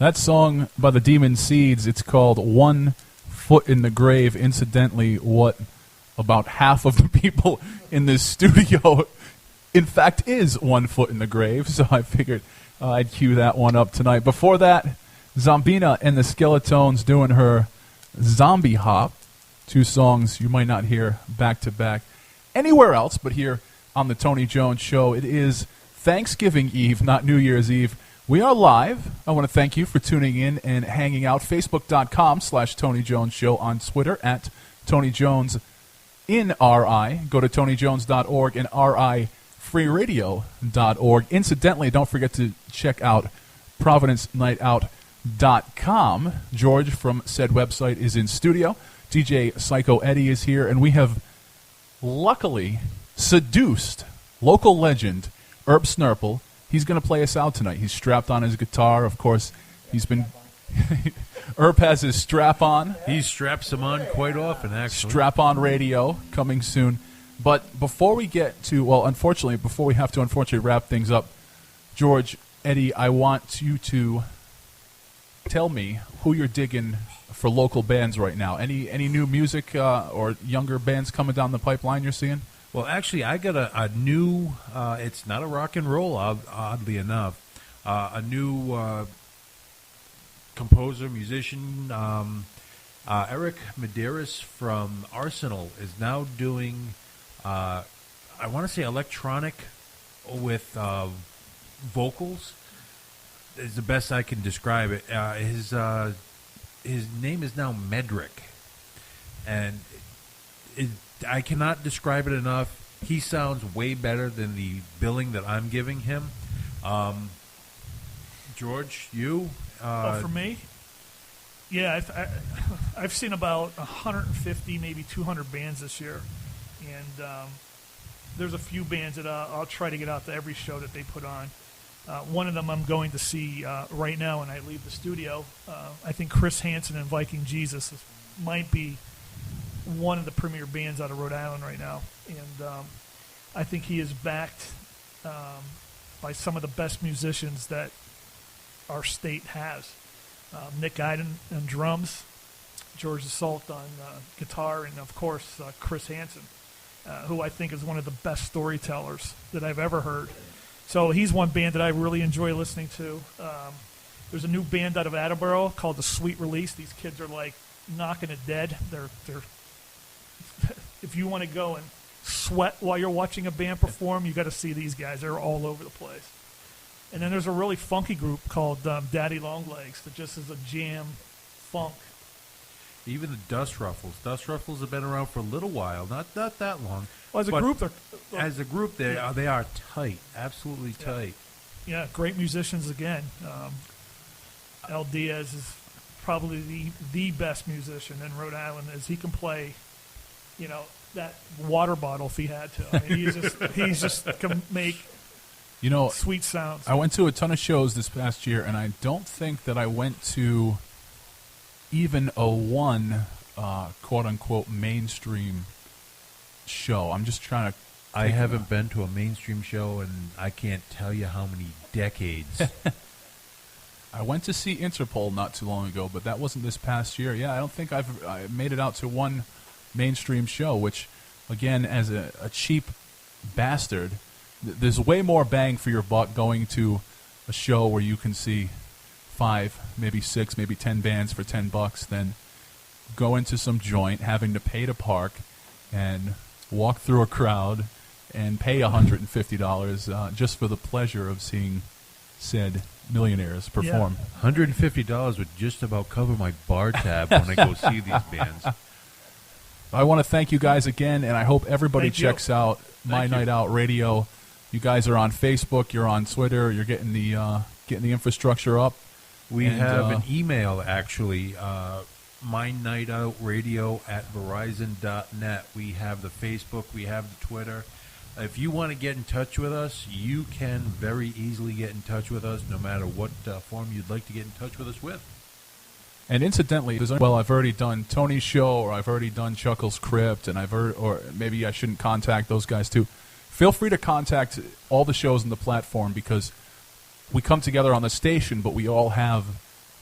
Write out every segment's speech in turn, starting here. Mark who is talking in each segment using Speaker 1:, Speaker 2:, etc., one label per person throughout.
Speaker 1: That song by the Demon Seeds, it's called 1 Foot in the Grave. Incidentally, what about half of the people in this studio, in fact, is 1 foot in the grave. So I figured I'd cue that one up tonight. Before that, Zombina and the Skeletones doing her Zombie Hop. 2 songs you might not hear back-to-back anywhere else but here on the Tony Jones Show. It is Thanksgiving Eve, not New Year's Eve. We are live. I want to thank you for tuning in and hanging out. Facebook.com/Tony Jones Show. On Twitter at Tony Jones in RI. Go to TonyJones.org and RIFreeRadio.org. Incidentally, don't forget to check out ProvidenceNightOut.com. George from said website is in studio. DJ Psycho Eddie is here, and we have luckily seduced local legend Herb Snurple. He's going to play us out tonight. He's strapped on his guitar. Of course, he's been... Herb has his strap on.
Speaker 2: He straps them on quite often, actually.
Speaker 1: Strap-on radio coming soon. But before we get to... Well, unfortunately, before we have to wrap things up, George, Eddie, I want you to tell me who you're digging for local bands right now. Any new music or younger bands coming down the pipeline you're seeing?
Speaker 2: Well, actually, I got a new, it's not a rock and roll, oddly enough, a new composer, musician, Eric Medeiros from Arsenal is now doing, I want to say electronic with vocals, is the best I can describe it. His name is now Medrick, and I cannot describe it enough. He sounds way better than the billing that I'm giving him. George, you?
Speaker 3: For me? Yeah, I've seen about 150, maybe 200 bands this year. And there's a few bands that I'll try to get out to every show that they put on. One of them I'm going to see right now when I leave the studio. I think Chris Hansen and Viking Jesus might be one of the premier bands out of Rhode Island right now. And I think he is backed by some of the best musicians that our state has. Nick Iden on drums, George Assault on guitar, and, of course, Chris Hansen, who I think is one of the best storytellers that I've ever heard. So he's one band that I really enjoy listening to. There's a new band out of Attleboro called The Sweet Release. These kids are like knocking it dead. They're if you want to go and sweat while you're watching a band perform, you got to see these guys. They're all over the place. And then there's a really funky group called Daddy Longlegs that just is a jam funk.
Speaker 2: Even the Dust Ruffles. Dust Ruffles have been around for a little while, not that long.
Speaker 3: Well,
Speaker 2: as a group, they are tight, absolutely tight.
Speaker 3: Yeah, great musicians again. El Diaz is probably the best musician in Rhode Island, as he can play, that water bottle if he had to. I mean, he's just can make sweet sounds.
Speaker 1: I went to a ton of shows this past year, and I don't think that I went to even a one quote-unquote mainstream show. I'm just trying to...
Speaker 2: I haven't been to a mainstream show, and I can't tell you how many decades.
Speaker 1: I went to see Interpol not too long ago, but that wasn't this past year. Yeah, I don't think I made it out to one mainstream show, which, again, as a cheap bastard, there's way more bang for your buck going to a show where you can see 5, maybe 6, maybe 10 bands for $10 than go into some joint, having to pay to park and walk through a crowd and pay $150 just for the pleasure of seeing said millionaires perform.
Speaker 2: Yeah. $150 would just about cover my bar tab when I go see these bands.
Speaker 1: I want to thank you guys again, and I hope everybody checks out My Night Out Radio. You guys are on Facebook, you're on Twitter, you're getting the infrastructure up.
Speaker 2: We have an email, actually, mynightoutradio@verizon.net. We have the Facebook, we have the Twitter. If you want to get in touch with us, you can very easily get in touch with us, no matter what form you'd like to get in touch with us with.
Speaker 1: And incidentally, I've already done Tony's show, or I've already done Chuckle's Crypt, and or maybe I shouldn't contact those guys too. Feel free to contact all the shows on the platform, because we come together on the station, but we all have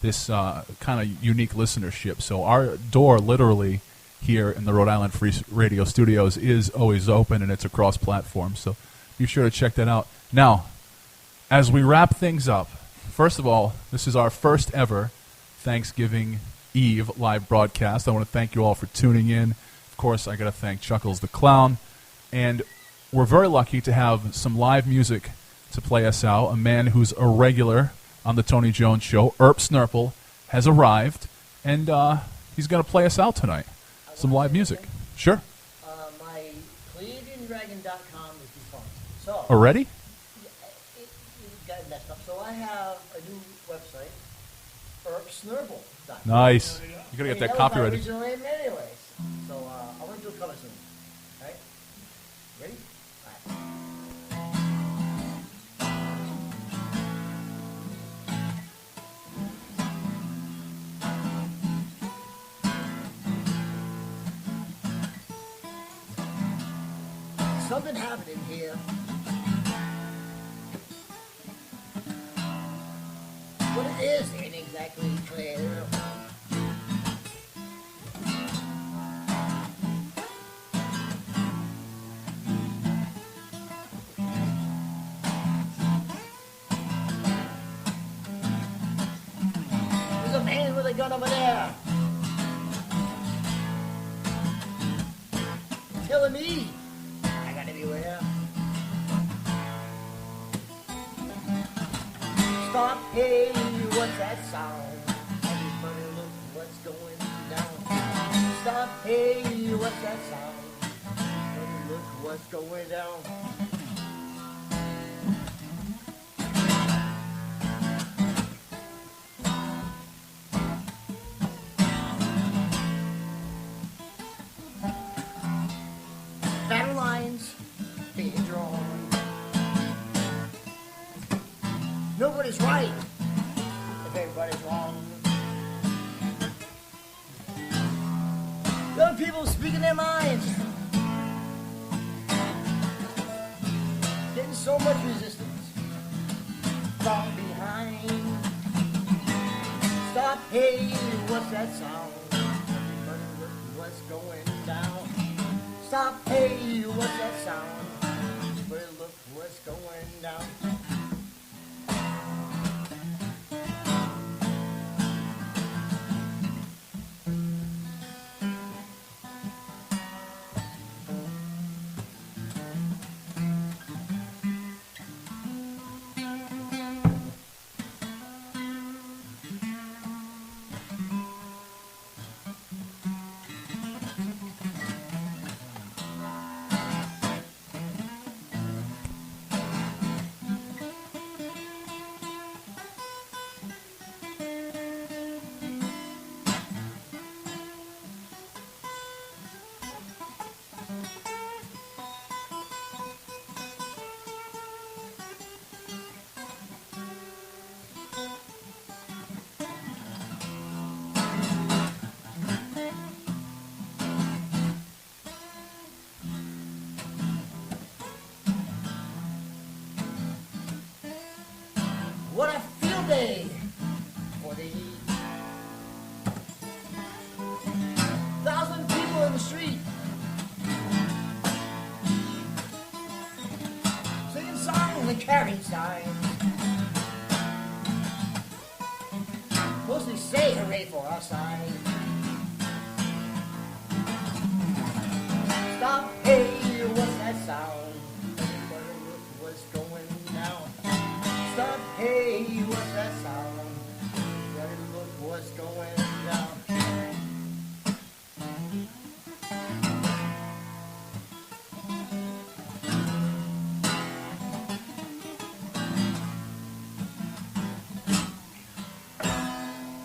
Speaker 1: this kind of unique listenership. So our door literally here in the Rhode Island Free Radio Studios is always open, and it's across platforms. So be sure to check that out. Now, as we wrap things up, first of all, this is our first ever Thanksgiving Eve live broadcast. I want to thank you all for tuning in. Of course, I got to thank Chuckles the Clown. And we're very lucky to have some live music to play us out. A man who's a regular on the Tony Jones Show, Erp Snurple, has arrived, and he's going to play us out tonight. Some live music. Sure.
Speaker 4: My ClevelandDragon.com is defunct. So
Speaker 1: Already?
Speaker 4: it got messed up. So I have a new website, ErpSnurple.com.
Speaker 1: Nice. You got to get that copyrighted.
Speaker 4: Original name anyways. So I want to do a cover soon. All right? Ready? All right. Something happening here. What it is ain't exactly clear. There's a man with a gun over there. Telling me I gotta beware. Stop, hey, what's that sound? Everybody look what's going down. Stop, hey, what's that sound? Everybody look what's going down. Battle lines being drawn. Nobody's right if everybody's wrong. Young people speaking their minds. Getting so much resistance from behind. Stop, hey, what's that sound? Everybody look what's going down. Stop, hey, what's that sound? Everybody look what's going down. What a field day for the heat. 1,000 people in the street singing songs and carrying signs. Mostly say hooray for our side. Stop, hey, what's that sound? Everybody look what's going down. Stop, hey, what's that sound? Everybody look what's going down.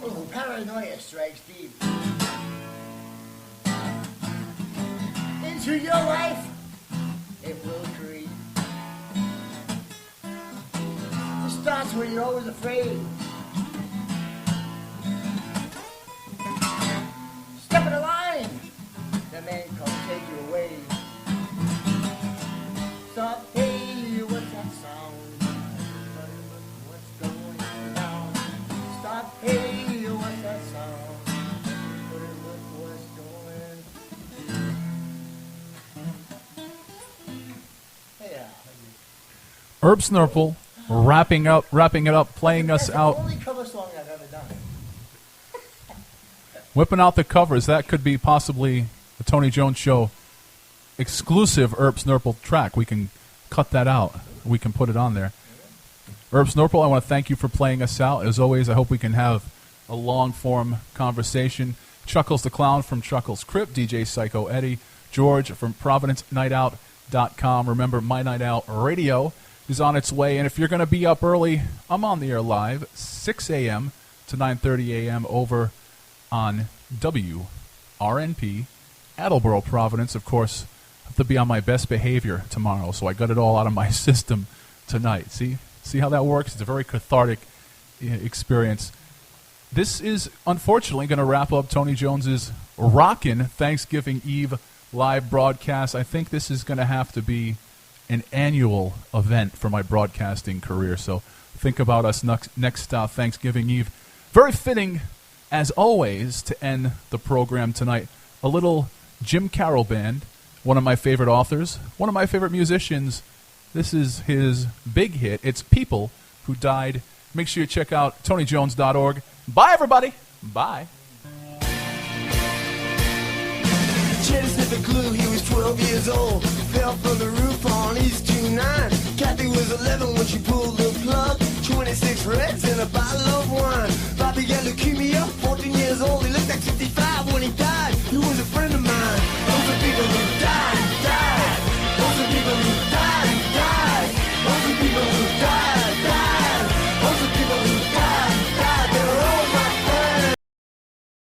Speaker 4: Oh, paranoia strikes deep into your life. It will creep. It starts when you're always afraid. Step in the line, the man come take you away. Stop, hey, what's that sound? Everybody look what's going down. Stop, hey.
Speaker 1: Herb Snurple wrapping it up, playing us
Speaker 4: That's
Speaker 1: out.
Speaker 4: the only cover song I've ever done.
Speaker 1: Whipping out the covers. That could be possibly the Tony Jones Show exclusive Herb Snurple track. We can cut that out. We can put it on there. Herb Snurple, I want to thank you for playing us out. As always, I hope we can have a long-form conversation. Chuckles the Clown from Chuckles Crypt, DJ Psycho Eddie, George from Providence Night Out.com. Remember, My Night Out Radio is on its way, and if you're going to be up early, I'm on the air live, 6 a.m. to 9:30 a.m. over on WRNP, Attleboro, Providence. Of course, I have to be on my best behavior tomorrow, so I got it all out of my system tonight. See how that works? It's a very cathartic experience. This is, unfortunately, going to wrap up Tony Jones's rockin' Thanksgiving Eve live broadcast. I think this is going to have to be an annual event for my broadcasting career, so think about us next Thanksgiving Eve. Very fitting, as always, to end the program tonight. A little Jim Carroll Band, one of my favorite authors, one of my favorite musicians. This is his big hit. It's People Who Died. Make sure you check out TonyJones.org. Bye, everybody. Bye.
Speaker 5: Tried to sniff the glue, he was 12 years old. Fell from the roof on East 29. Kathy was 11 when she pulled the plug. 26 reds and a bottle of wine. Bobby got leukemia.